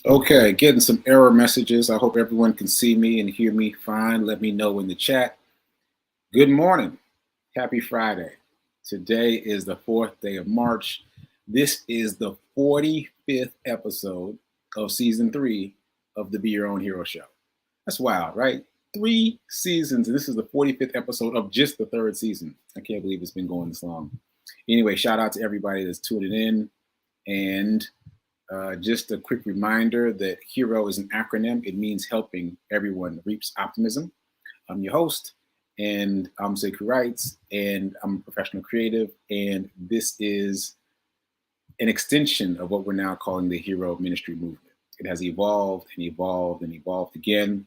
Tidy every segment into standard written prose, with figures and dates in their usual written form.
Okay, getting some error messages. I hope everyone can see me and hear me fine. Let me know in the chat. Good morning. Happy Friday. Today is the 4th day of March. This is the 45th episode of season 3 of the Be Your Own Hero show. That's wild, right? 3 seasons. This is the 45th episode of just the 3rd season. I can't believe it's been going this long. Anyway, shout out to everybody that's tuning in. And just a quick reminder that HERO is an acronym. It means helping everyone reaps optimism. I'm your host, and I'm sekouwrites, and I'm a professional creative, and this is an extension of what we're now calling the HERO ministry movement. It has evolved and evolved and evolved again.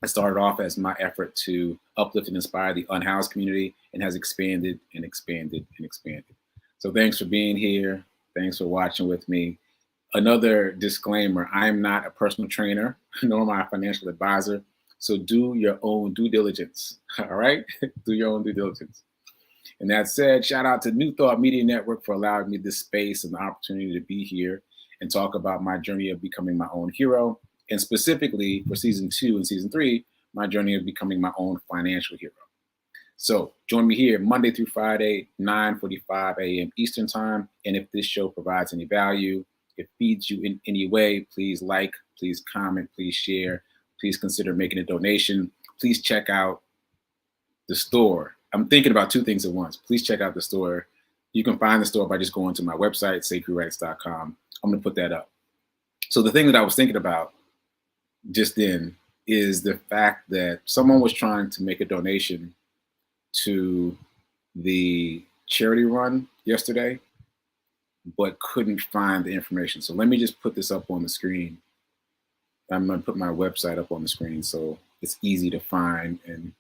It started off as my effort to uplift and inspire the unhoused community and has expanded and expanded and expanded. So thanks for being here. Thanks for watching with me. Another disclaimer, I am not a personal trainer, nor am I a financial advisor. So do your own due diligence, all right? Do your own due diligence. And that said, shout out to New Thought Media Network for allowing me this space and the opportunity to be here and talk about my journey of becoming my own hero. And specifically for season 2 and season 3, my journey of becoming my own financial hero. So join me here Monday through Friday, 9:45 a.m. Eastern time. And if this show provides any value, it feeds you in any way, please like, please comment, please share, please consider making a donation. Please check out the store. I'm thinking about 2 things at once. Please check out the store. You can find the store by just going to my website, sekouwrites.com. I'm going to put that up. So the thing that I was thinking about just then is the fact that someone was trying to make a donation to the charity run yesterday, but couldn't find the information. So let me just put this up on the screen. I'm going to put my website up on the screen so it's easy to find and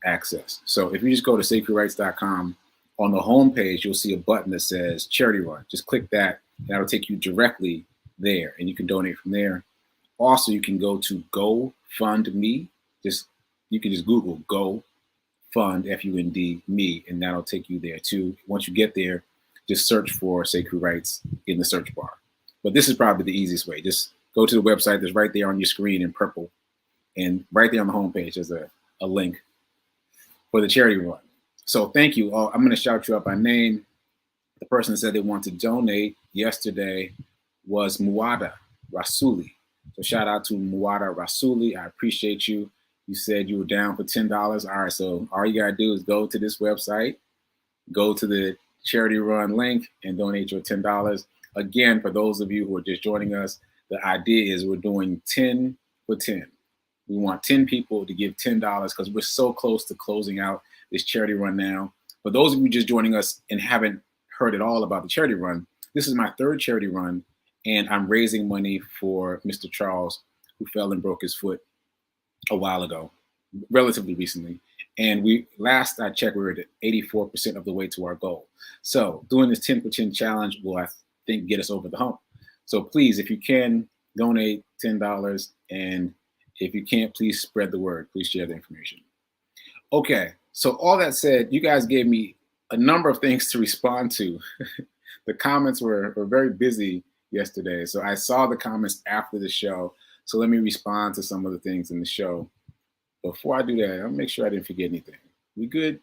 access. So if you just go to sekouwrites.com, on the home page, you'll see a button that says charity run. Just click that, and that'll take you directly there, and you can donate from there. Also, you can go to GoFundMe. You can just Google GoFund, F-U-N-D, me, and that'll take you there too. Once you get there, just search for sekouwrites in the search bar. But this is probably the easiest way. Just go to the website that's right there on your screen in purple. And right there on the homepage, there's a link for the charity run. So thank you all. I'm going to shout you out by name. The person that said they want to donate yesterday was Muada Rasuli. So shout out to Muada Rasuli. I appreciate you. You said you were down for $10. All right, so all you got to do is go to this website, go to the charity run link, and donate your $10. Again, for those of you who are just joining us, the idea is we're doing 10 for 10. We want 10 people to give $10 because we're so close to closing out this charity run now. For those of you just joining us and haven't heard at all about the charity run, this is my 3rd charity run, and I'm raising money for Mr. Charles, who fell and broke his foot a while ago, relatively recently. And last I checked, we were at 84% of the way to our goal. So doing this 10 for 10 challenge will, I think, get us over the hump. So please, if you can, donate $10. And if you can't, please spread the word. Please share the information. Okay, so all that said, you guys gave me a number of things to respond to. The comments were very busy yesterday. So I saw the comments after the show. So let me respond to some of the things in the show. Before I do that, I'll make sure I didn't forget anything. We good?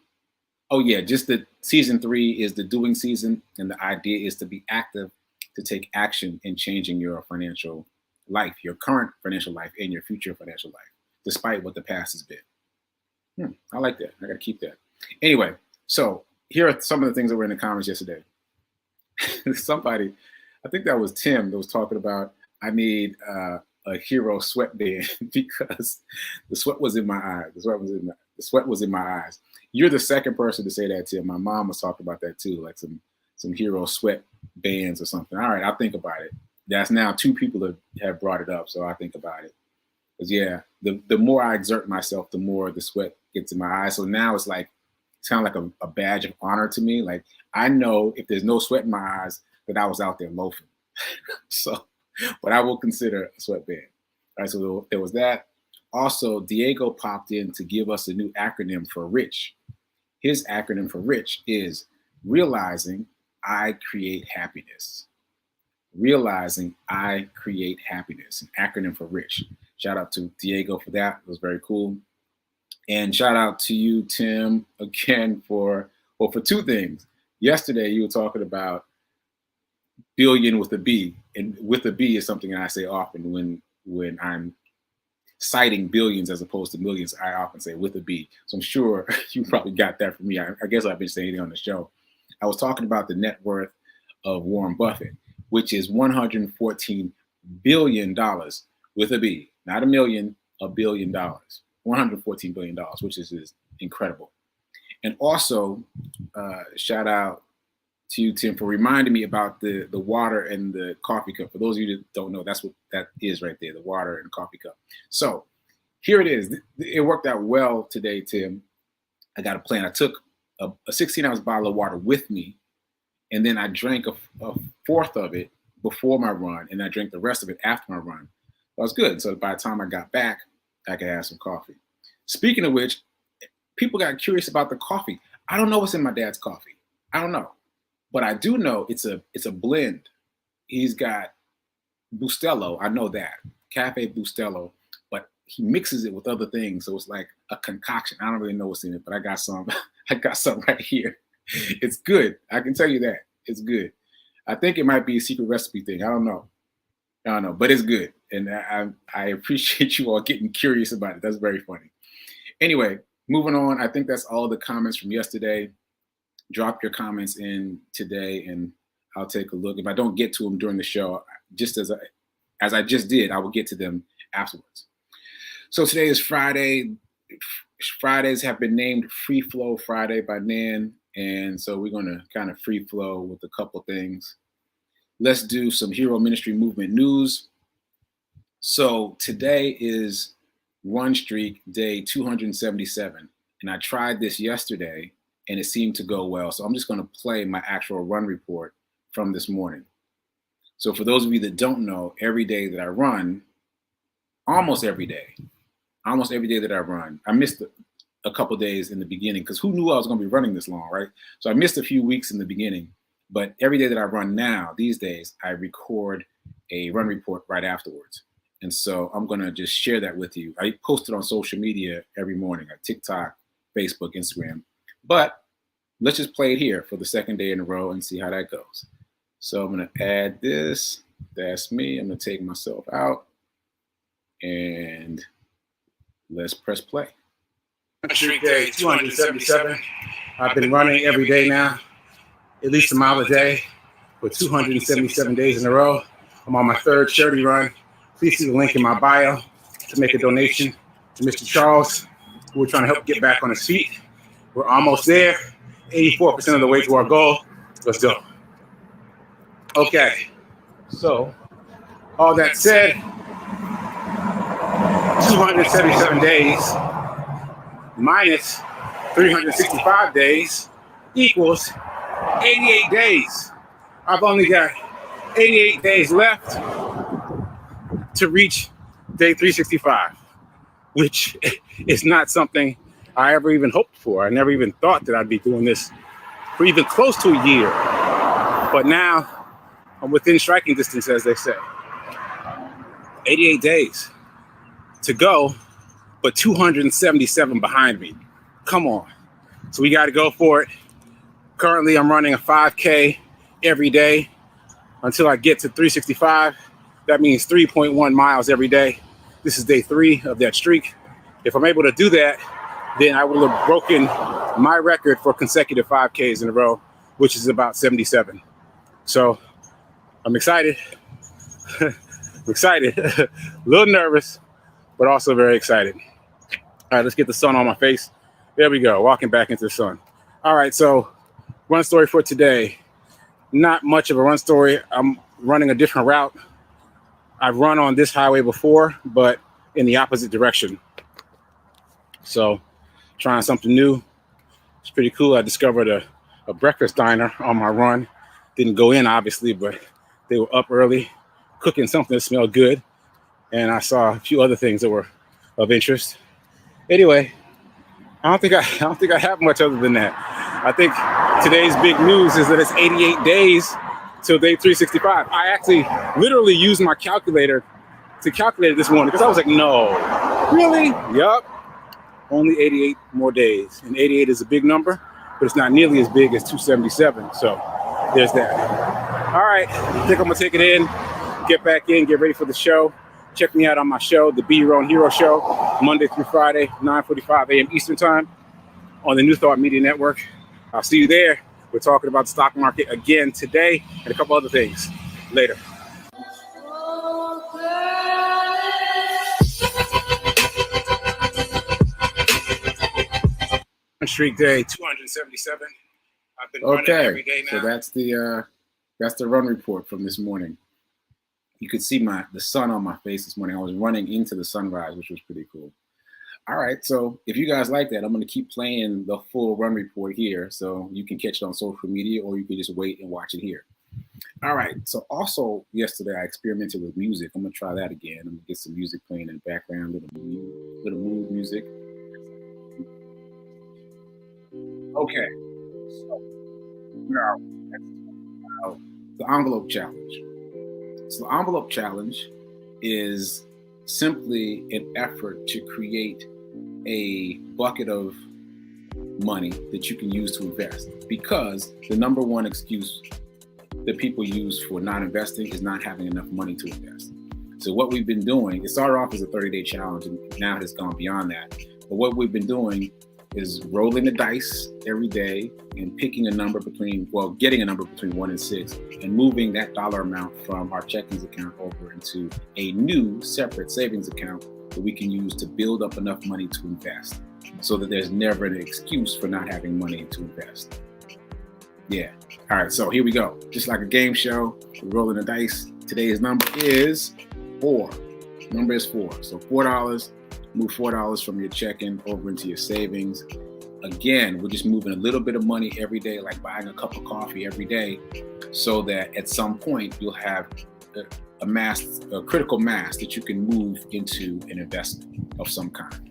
Oh yeah, just that season 3 is the doing season. And the idea is to be active, to take action in changing your financial life, your current financial life, and your future financial life, despite what the past has been. I like that. I got to keep that. Anyway, so here are some of the things that were in the comments yesterday. Somebody, I think that was Tim, that was talking about, I need a hero sweatband because the sweat was in my eyes. The sweat was in my eyes. You're the second person to say that, Tim. My mom was talking about that too, like some hero sweat bands or something. All right, I'll think about it. That's now 2 people that have brought it up, so I'll think about it. Because yeah, the more I exert myself, the more the sweat gets in my eyes. So now it's kind of like a badge of honor to me. Like I know if there's no sweat in my eyes, that I was out there loafing. So, but I will consider a sweatband. All right, so there was that. Also, Diego popped in to give us a new acronym for RICH. His acronym for RICH is realizing I create happiness. realizing I create happiness, an acronym for RICH. Shout out to Diego for that. It was very cool. And shout out to you, Tim, again for two things. Yesterday, you were talking about billion with a B, and with a B is something I say often when I'm citing billions as opposed to millions. I often say with a B. So I'm sure you probably got that from me. I guess I've been saying it on the show. I was talking about the net worth of Warren Buffett, which is $114 billion with a B, not a million, $1 billion, $114 billion, which is incredible. And also, shout out to you, Tim, for reminding me about the water and the coffee cup. For those of you that don't know, that's what that is right there, the water and coffee cup. So here it is. It worked out well today, Tim. I got a plan. I took a 16-ounce bottle of water with me, and then I drank a fourth of it before my run, and I drank the rest of it after my run. That was good. So by the time I got back, I could have some coffee. Speaking of which, people got curious about the coffee. I don't know what's in my dad's coffee. I don't know. But I do know it's a blend. He's got Bustelo, I know that, Cafe Bustelo, but he mixes it with other things, so it's like a concoction. I don't really know what's in it, but I got some. I got some right here. It's good. I can tell you that it's good. I think it might be a secret recipe thing. I don't know, but it's good, and I appreciate you all getting curious about it. That's very funny. Anyway, moving on. I think that's all the comments from yesterday. Drop your comments in today, and I'll take a look. If I don't get to them during the show, just as I just did, I will get to them afterwards. So today is Friday. Fridays have been named Freeflow Friday by Nan, and so we're going to kind of free flow with a couple things. Let's do some Hero Ministry Movement news. So today is Run Streak Day 277, and I tried this yesterday, and it seemed to go well. So I'm just going to play my actual run report from this morning. So for those of you that don't know, every day that I run, almost every day that I run, I missed a couple days in the beginning because who knew I was going to be running this long, right? So I missed a few weeks in the beginning, but every day that I run now, these days, I record a run report right afterwards. And so I'm going to just share that with you. I post it on social media every morning, like TikTok, Facebook, Instagram. But let's just play it here for the second day in a row and see how that goes. So I'm going to add this. That's me. I'm going to take myself out. And let's press play. Street Day 277. I've been running every day now, at least a mile a day, for 277 days in a row. I'm on my third charity run. Please see the link in my bio to make a donation to Mr. Charles, who we're trying to help get back on his feet. We're almost there, 84% of the way to our goal. Let's go. Okay, so all that said, 277 days minus 365 days equals 88 days. I've only got 88 days left to reach day 365, which is not something I ever even hoped for. I never even thought that I'd be doing this for even close to a year. But now I'm within striking distance, as they say. 88 days to go, but 277 behind me. Come on. So we got to go for it. Currently, I'm running a 5K every day until I get to 365. That means 3.1 miles every day. This is day 3 of that streak. If I'm able to do that, then I will have broken my record for consecutive 5Ks in a row, which is about 77. So I'm excited. I'm excited. A little nervous, but also very excited. All right, let's get the sun on my face. There we go, walking back into the sun. All right, so run story for today. Not much of a run story. I'm running a different route. I've run on this highway before, but in the opposite direction. So trying something new. It's pretty cool. I discovered a breakfast diner on my run. Didn't go in, obviously, but they were up early, cooking something that smelled good. And I saw a few other things that were of interest. Anyway, I don't think I have much other than that. I think today's big news is that it's 88 days till day 365. I actually literally used my calculator to calculate it this morning because I was like, no, really? Yup. Only 88 more days. And 88 is a big number, but it's not nearly as big as 277. So there's that. All right. I think I'm going to take it in, get back in, get ready for the show. Check me out on my show, the Be Your Own Hero Show, Monday through Friday, 9:45 a.m. Eastern Time on the New Thought Media Network. I'll see you there. We're talking about the stock market again today and a couple other things. Later. Streak day 277. I've been running every day now. So that's the run report from this morning. You could see the sun on my face this morning. I was running into the sunrise, which was pretty cool. All right, so if you guys like that, I'm going to keep playing the full run report here, so you can catch it on social media, or you can just wait and watch it here. All right, so also yesterday I experimented with music. I'm going to try that again. I'm going to get some music playing in the background, little mood music. Okay, so now the envelope challenge. So the envelope challenge is simply an effort to create a bucket of money that you can use to invest, because the number one excuse that people use for not investing is not having enough money to invest. So what we've been doing, it started off as a 30-day challenge and now it has gone beyond that. But what we've been doing is rolling the dice every day and picking a number getting a number between 1 and 6 and moving that dollar amount from our checkings account over into a new separate savings account that we can use to build up enough money to invest, so that there's never an excuse for not having money to invest. Yeah. All right, so here we go. Just like a game show, we're rolling the dice. Today's number is 4. Number is 4. So $4. Move $4 from your checking over into your savings. Again, we're just moving a little bit of money every day, like buying a cup of coffee every day, so that at some point you'll have a critical mass that you can move into an investment of some kind.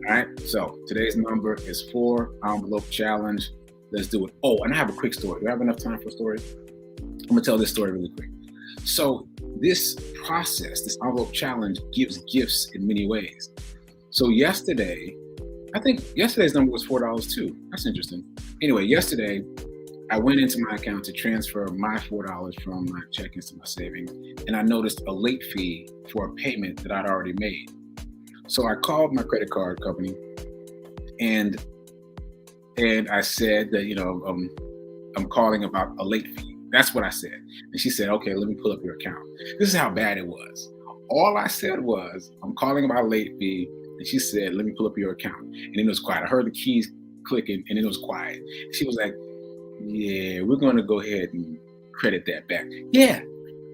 All right, so today's number is 4, envelope challenge. Let's do it. Oh, and I have a quick story. Do I have enough time for a story? I'm gonna tell this story really quick. So this process, this envelope challenge, gives gifts in many ways. So yesterday, I think yesterday's number was $4 too. That's interesting. Anyway, yesterday, I went into my account to transfer my $4 from my checkings to my savings, and I noticed a late fee for a payment that I'd already made. So I called my credit card company, and I said that, I'm calling about a late fee. That's what I said. And she said, okay, let me pull up your account. This is how bad it was. All I said was, I'm calling about a late fee. And she said, let me pull up your account. And then it was quiet. I heard the keys clicking, and then it was quiet. She was like, yeah, we're going to go ahead and credit that back. Yeah,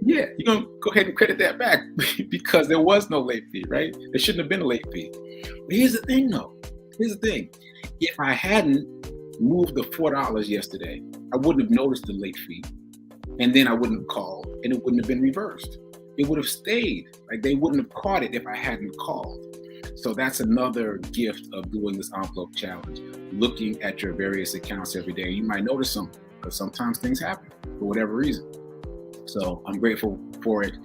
you're going to go ahead and credit that back because there was no late fee, right? There shouldn't have been a late fee. But here's the thing, though. If I hadn't moved the $4 yesterday, I wouldn't have noticed the late fee. And then I wouldn't have called, and it wouldn't have been reversed. It would have stayed. Like, they wouldn't have caught it if I hadn't called. So that's another gift of doing this envelope challenge. Looking at your various accounts every day, you might notice something, because sometimes things happen for whatever reason. So I'm grateful for it.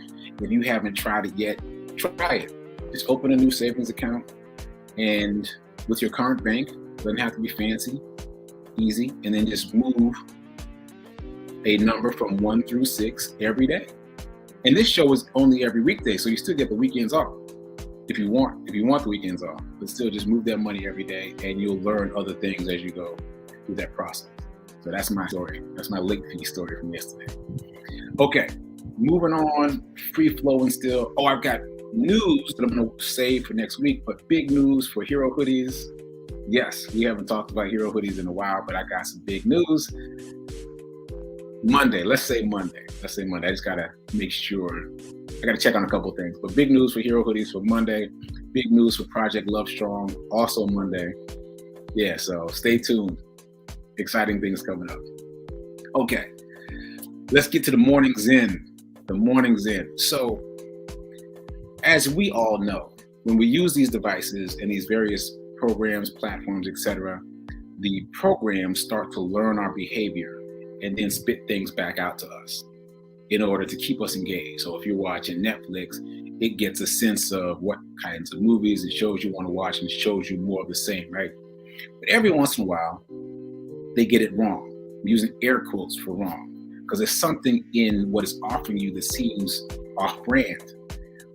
If you haven't tried it yet, try it. Just open a new savings account, and with your current bank, doesn't have to be fancy, easy, and then just move a number from 1 through 6 every day. And this show is only every weekday, so you still get the weekends off if you want the weekends off, but still just move that money every day, and you'll learn other things as you go through that process. So that's my story. That's my late fee story from yesterday. Okay, moving on, Freeflow and still. Oh, I've got news that I'm going to save for next week, but big news for Hero Hoodies. Yes, we haven't talked about Hero Hoodies in a while, but I got some big news. Monday. Let's say Monday. I just got to make sure. I got to check on a couple of things. But big news for Hero Hoodies for Monday. Big news for Project Love Strong also Monday. Yeah, so stay tuned. Exciting things coming up. Okay, let's get to the morning zen. So, as we all know, when we use these devices and these various programs, platforms, etc., the programs start to learn our behavior and then spit things back out to us. in order to keep us engaged. So if you're watching Netflix, it gets a sense of what kinds of movies and shows you want to watch, and shows you more of the same, right? But every once in a while, they get it wrong. I'm using air quotes for wrong, because there's something in what it's offering you that seems off-brand.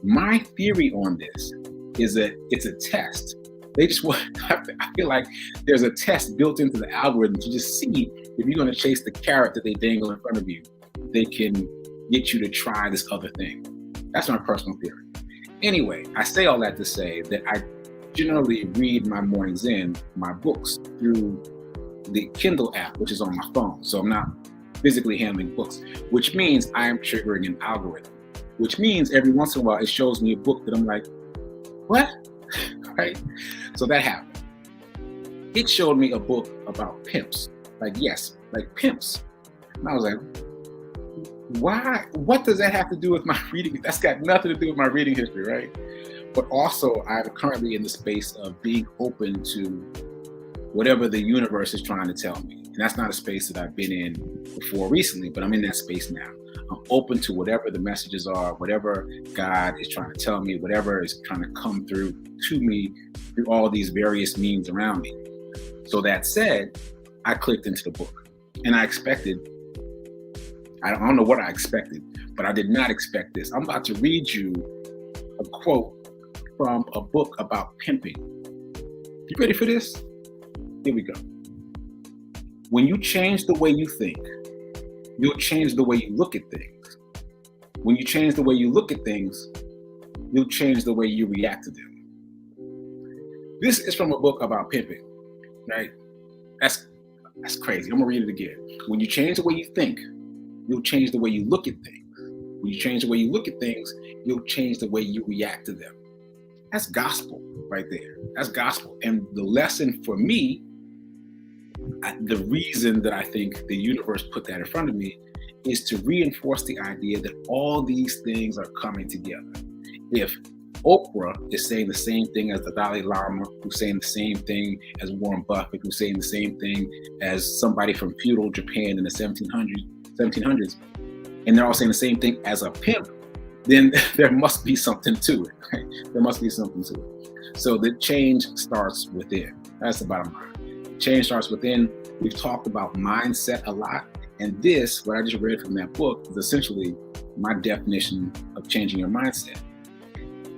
My theory on this is that it's a test. They just want, I feel like there's a test built into the algorithm to just see if you're going to chase the carrot that they dangle in front of you, they can get you to try this other thing. That's my personal theory. Anyway, I say all that to say that I generally read my mornings in my books through the Kindle app, which is on my phone. So I'm not physically handling books, which means I am triggering an algorithm, which means every once in a while it shows me a book that I'm like, what? Right? So that happened. It showed me a book about pimps. Like, yes, like pimps. And I was like, why? What does that have to do with my reading? That's got nothing to do with my reading history, right? But also, I'm currently in the space of being open to whatever the universe is trying to tell me. And that's not a space that I've been in before recently, but I'm in that space now. I'm open to whatever the messages are, whatever God is trying to tell me, whatever is trying to come through to me through all these various means around me. So that said, I clicked into the book, and I don't know what I expected, but I did not expect this. I'm about to read you a quote from a book about pimping. You ready for this? Here we go. When you change the way you think, you'll change the way you look at things. When you change the way you look at things, you'll change the way you react to them. This is from a book about pimping, right? That's crazy. I'm gonna read it again. When you change the way you think, you'll change the way you look at things. When you change the way you look at things, you'll change the way you react to them. That's gospel right there. That's gospel. And the lesson for me, the reason that I think the universe put that in front of me, is to reinforce the idea that all these things are coming together. If Oprah is saying the same thing as the Dalai Lama, who's saying the same thing as Warren Buffett, who's saying the same thing as somebody from feudal Japan in the 1700s, and they're all saying the same thing as a pimp, then there must be something to it, right? There must be something to it. So the change starts within. That's the bottom line. Change starts within. We've talked about mindset a lot, and this, what I just read from that book, is essentially my definition of changing your mindset.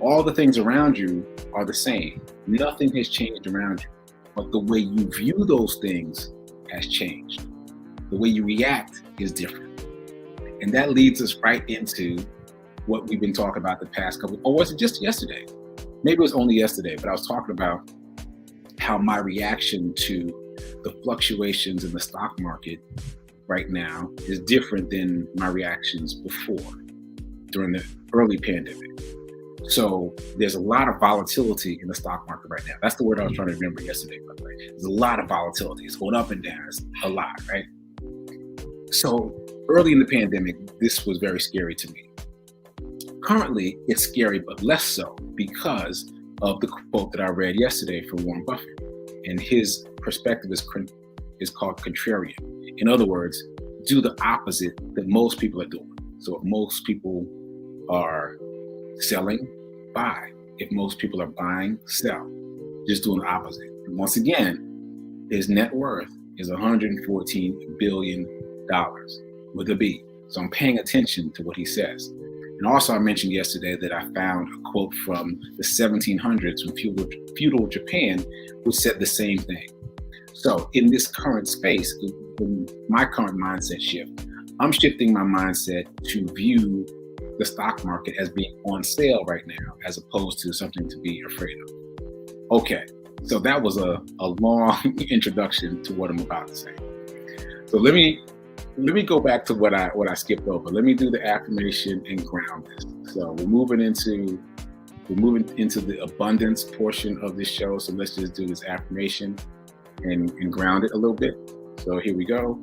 All the things around you are the same. Nothing has changed around you, but the way you view those things has changed. The way you react is different. And that leads us right into what we've been talking about the past couple, or was it just yesterday? Maybe it was only yesterday, but I was talking about how my reaction to the fluctuations in the stock market right now is different than my reactions before, during the early pandemic. So there's a lot of volatility in the stock market right now. That's the word I was trying to remember yesterday, by the way. There's a lot of volatility. It's going up and down. It's a lot, right? So early in the pandemic, this was very scary to me. Currently, it's scary, but less so because of the quote that I read yesterday from Warren Buffett. And his perspective is called contrarian. In other words, do the opposite that most people are doing. So if most people are selling, buy. If most people are buying, sell. Just doing the opposite. And once again, his net worth is $114 billion with a B. So I'm paying attention to what he says. And also I mentioned yesterday that I found a quote from the 1700s from feudal Japan, which said the same thing. So in this current space, in my current mindset shift, I'm shifting my mindset to view the stock market as being on sale right now, as opposed to something to be afraid of. Okay, so that was a long introduction to what I'm about to say. So let me go back to what I skipped over. Let me do the affirmation and ground this. So we're moving into the abundance portion of this show. So let's just do this affirmation and ground it a little bit. So here we go.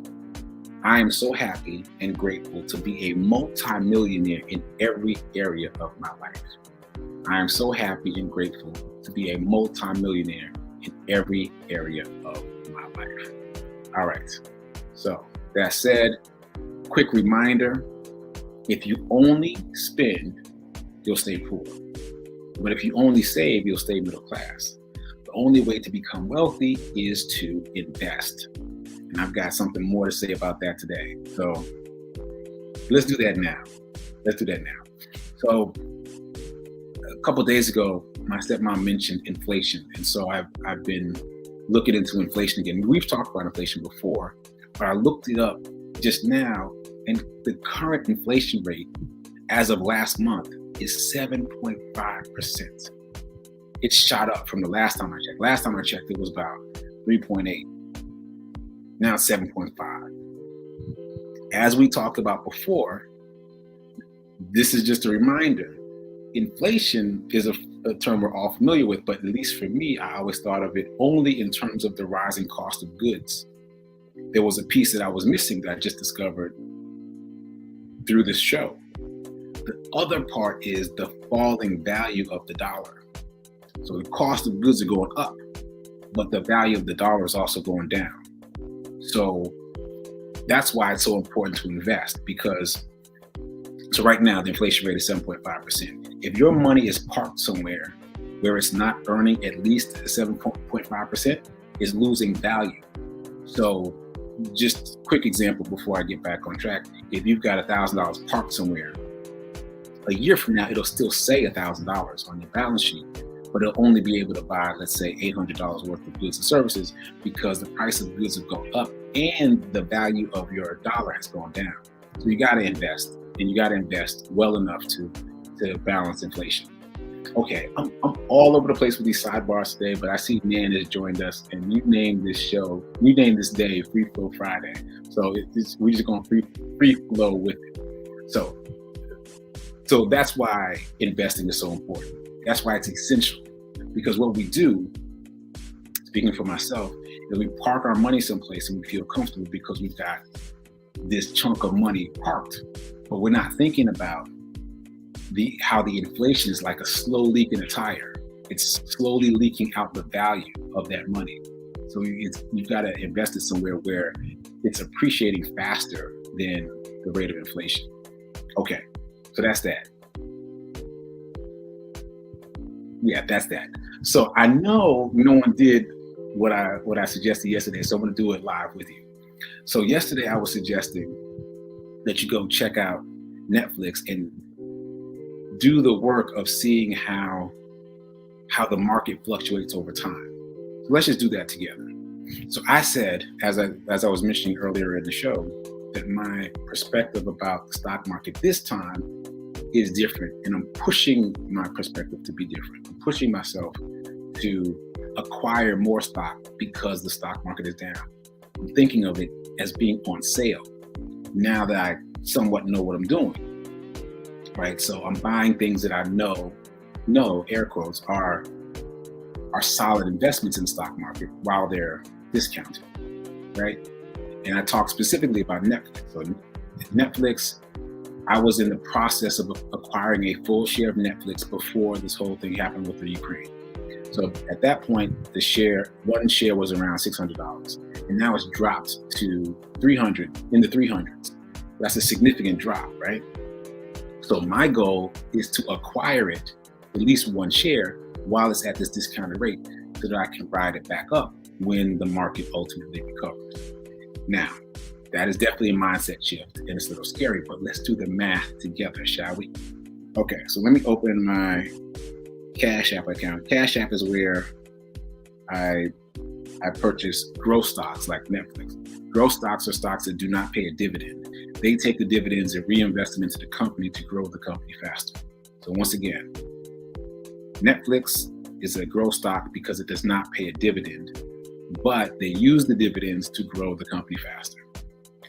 I am so happy and grateful to be a multi-millionaire in every area of my life. I am so happy and grateful to be a multi-millionaire in every area of my life. All right. So that said, quick reminder, If you only spend, you'll stay poor. But if you only save, you'll stay middle class. The only way to become wealthy is to invest. And I've got something more to say about that today. So let's do that now. So a couple of days ago, my stepmom mentioned inflation. And so I've been looking into inflation again. We've talked about inflation before, but I looked it up just now, and the current inflation rate as of last month is 7.5%. It's shot up from the last time I checked. Last time I checked, it was about 3.8. Now it's 7.5. As we talked about before, this is just a reminder. Inflation is a term we're all familiar with, but at least for me, I always thought of it only in terms of the rising cost of goods. There was a piece that I was missing that I just discovered through this show. The other part is the falling value of the dollar. So the cost of goods are going up, but the value of the dollar is also going down. So that's why it's so important to invest, because so right now the inflation rate is 7.5%. If your money is parked somewhere where it's not earning at least 7.5%, it's losing value. So just a quick example before I get back on track. If you've got $1,000 parked somewhere, a year from now, it'll still say $1,000 on your balance sheet, but it'll only be able to buy, let's say, $800 worth of goods and services because the price of goods have gone up and the value of your dollar has gone down. So you got to invest, and you got to invest well enough to balance inflation. Okay, I'm all over the place with these sidebars today, but I see Nan has joined us, and you named this day Freeflow Friday. So we're just going free flow with it. So that's why investing is so important. That's why it's essential, because what we do, speaking for myself, is we park our money someplace and we feel comfortable because we've got this chunk of money parked, but we're not thinking about how the inflation is like a slow leak in a tire. It's slowly leaking out the value of that money. So you've got to invest it somewhere where it's appreciating faster than the rate of inflation. Okay, so that's that. Yeah, that's that. So I know no one did what I suggested yesterday, so I'm going to do it live with you. So yesterday I was suggesting that you go check out Netflix and do the work of seeing how the market fluctuates over time. So let's just do that together. So I said, as I was mentioning earlier in the show, that my perspective about the stock market this time is different, and I'm pushing my perspective to be different. I'm pushing myself to acquire more stock because the stock market is down. I'm thinking of it as being on sale now that I somewhat know what I'm doing. Right, so I'm buying things that I know, air quotes, are solid investments in the stock market while they're discounted, right? And I talk specifically about Netflix. So Netflix, I was in the process of acquiring a full share of Netflix before this whole thing happened with the Ukraine. So at that point, one share was around $600, and now it's dropped to $300, in the 300s. That's a significant drop, right? So my goal is to acquire it, at least one share, while it's at this discounted rate, so that I can ride it back up when the market ultimately recovers. Now, that is definitely a mindset shift, and it's a little scary, but let's do the math together, shall we? Okay, so let me open my Cash App account. Cash App is where I purchase growth stocks like Netflix. Growth stocks are stocks that do not pay a dividend. They take the dividends and reinvest them into the company to grow the company faster. So once again, Netflix is a growth stock because it does not pay a dividend, but they use the dividends to grow the company faster.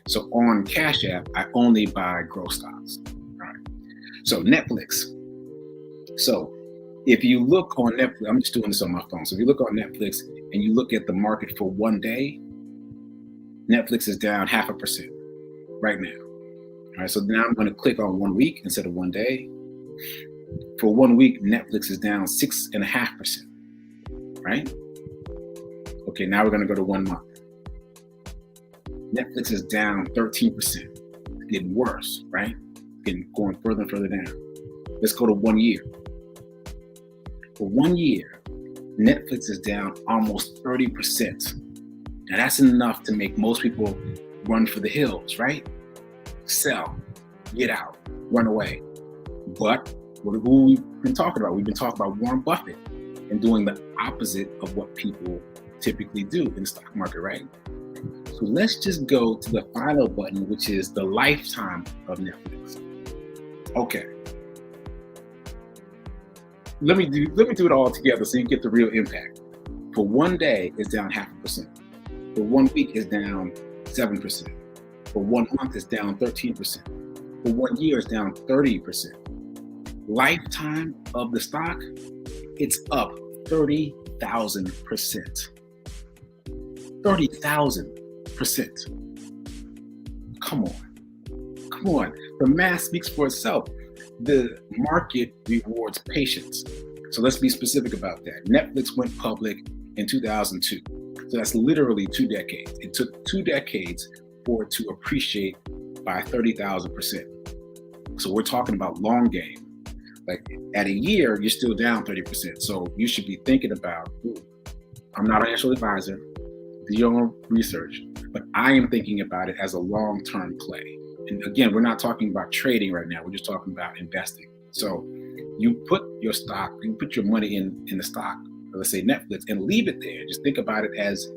So on Cash App, I only buy growth stocks. All right. So Netflix. So if you look on Netflix, I'm just doing this on my phone. So if you look on Netflix and you look at the market for one day, Netflix is down 0.5% right now. All right, so now I'm going to click on 1 week instead of 1 day. For 1 week, Netflix is down 6.5%, right? Okay, now we're going to go to 1 month. Netflix is down 13%. It's getting worse, right? and going further and further down. Let's go to 1 year. For 1 year, Netflix is down almost 30%. Now that's enough to make most people run for the hills, right? Sell, get out, run away. But who we've been talking about? We've been talking about Warren Buffett and doing the opposite of what people typically do in the stock market, right? So let's just go to the final button, which is the lifetime of Netflix. Okay. Let me do it all together so you get the real impact. For 1 day, it's down 0.5%. For 1 week, it's down 7%. For 1 month, it's down 13%. For 1 year, it's down 30%. Lifetime of the stock, it's up 30,000%. 30,000%. Come on. The math speaks for itself. The market rewards patience. So let's be specific about that. Netflix went public in 2002. So that's literally 2 decades. It took 2 decades for it to appreciate by 30,000%. So we're talking about long game. Like at a year, you're still down 30%. So you should be thinking about, I'm not an financial advisor, do your own research, but I am thinking about it as a long-term play. And again, we're not talking about trading right now. We're just talking about investing. So you put your stock, you put your money in the stock, let's say Netflix, and leave it there. Just think about it as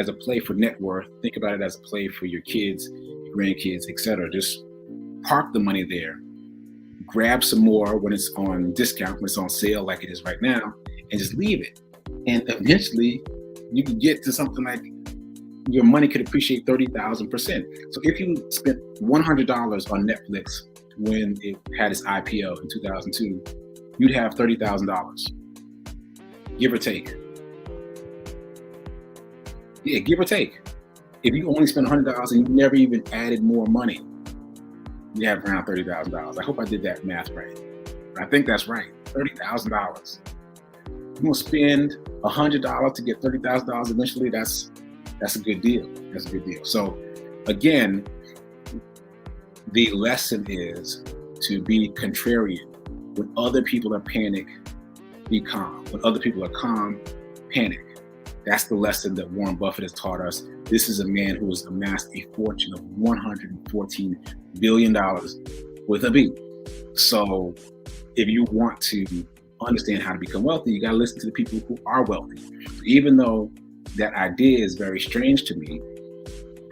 a play for net worth. Think about it as a play for your kids, your grandkids, etc. Just park the money there. Grab some more when it's on discount, when it's on sale like it is right now, and just leave it. And eventually you can get to something like your money could appreciate 30,000%. So if you spent $100 on Netflix when it had its IPO in 2002, you'd have $30,000, give or take. Yeah, give or take. If you only spent $100 and you never even added more money, you have around $30,000. I hope I did that math right. I think that's right. $30,000. You're gonna spend $100 to get $30,000 eventually. That's a good deal. That's a good deal. So again, the lesson is to be contrarian. When other people are panic, be calm. When other people are calm, panic. That's the lesson that Warren Buffett has taught us. This is a man who has amassed a fortune of $114 billion with a B. So if you want to understand how to become wealthy, you got to listen to the people who are wealthy. So even though that idea is very strange to me,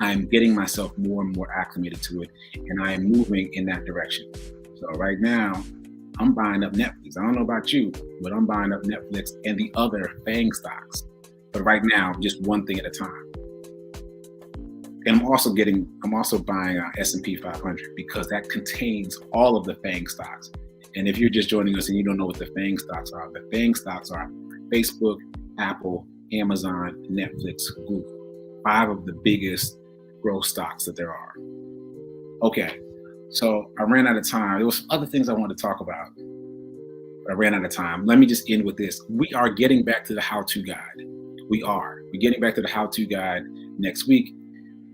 I'm getting myself more and more acclimated to it, and I am moving in that direction. So right now, I'm buying up Netflix. I don't know about you, but I'm buying up Netflix and the other FANG stocks. But right now, just one thing at a time. And I'm also buying S&P 500 because that contains all of the FANG stocks. And if you're just joining us and you don't know what the FANG stocks are, the FANG stocks are Facebook, Apple, Amazon, Netflix, Google. 5 of the biggest growth stocks that there are. Okay, so I ran out of time. There was some other things I wanted to talk about, but I ran out of time. Let me just end with this. We are getting back to the how-to guide. We're getting back to the how-to guide next week.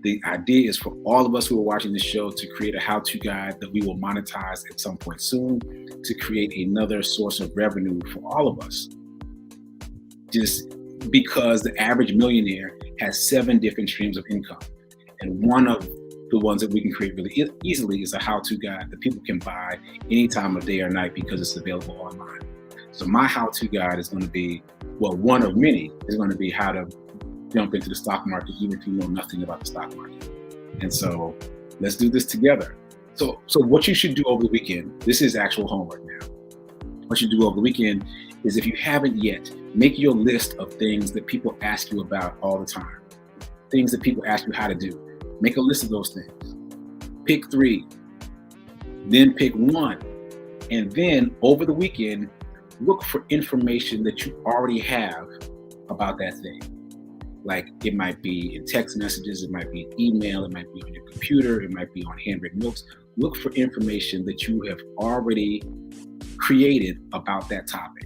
The idea is for all of us who are watching this show to create a how-to guide that we will monetize at some point soon to create another source of revenue for all of us. Just because the average millionaire has 7 different streams of income. And one of the ones that we can create really easily is a how-to guide that people can buy any time of day or night because it's available online. So my how-to guide is going to be, well, one of many is going to be how to jump into the stock market even if you know nothing about the stock market. And so let's do this together. So what you should do over the weekend, this is actual homework now. What you do over the weekend is, if you haven't yet, make your list of things that people ask you about all the time. Things that people ask you how to do. Make a list of those things. Pick 3, then pick 1. And then over the weekend, look for information that you already have about that thing. Like it might be in text messages, it might be in email, it might be on your computer, it might be on handwritten notes. Look for information that you have already created about that topic.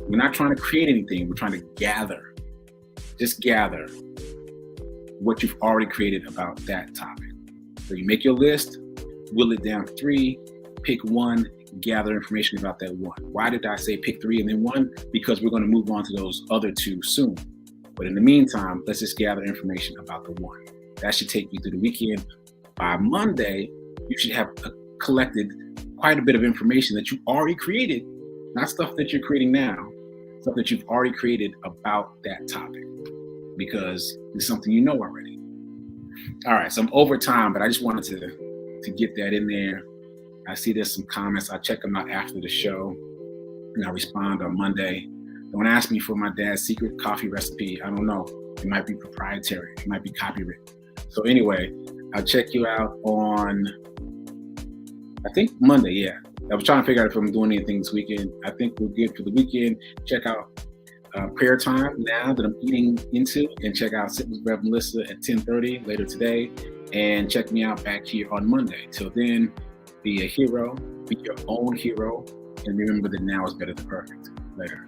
We're not trying to create anything, we're trying to gather. Just gather what you've already created about that topic. So you make your list, will it down to 3, pick one, gather information about that one. Why did I say pick 3 and then 1? Because we're going to move on to those other 2 soon. But in the meantime, let's just gather information about the 1. That should take you through the weekend. By Monday, you should have collected quite a bit of information that you already created, not stuff that you're creating now, stuff that you've already created about that topic, because it's something you know already. All right, so I'm over time, but I just wanted to get that in there. I see there's some comments. I check them out after the show, and I respond on Monday. Don't ask me for my dad's secret coffee recipe. I don't know. It might be proprietary. It might be copyrighted. So anyway, I'll check you out on, I think Monday, yeah. I was trying to figure out if I'm doing anything this weekend. I think we're good for the weekend. Check out prayer time now that I'm eating into, and check out Sit with Rev Melissa at 10:30 later today, and check me out back here on Monday. Till then, be a hero, be your own hero, and remember that now is better than perfect. Later.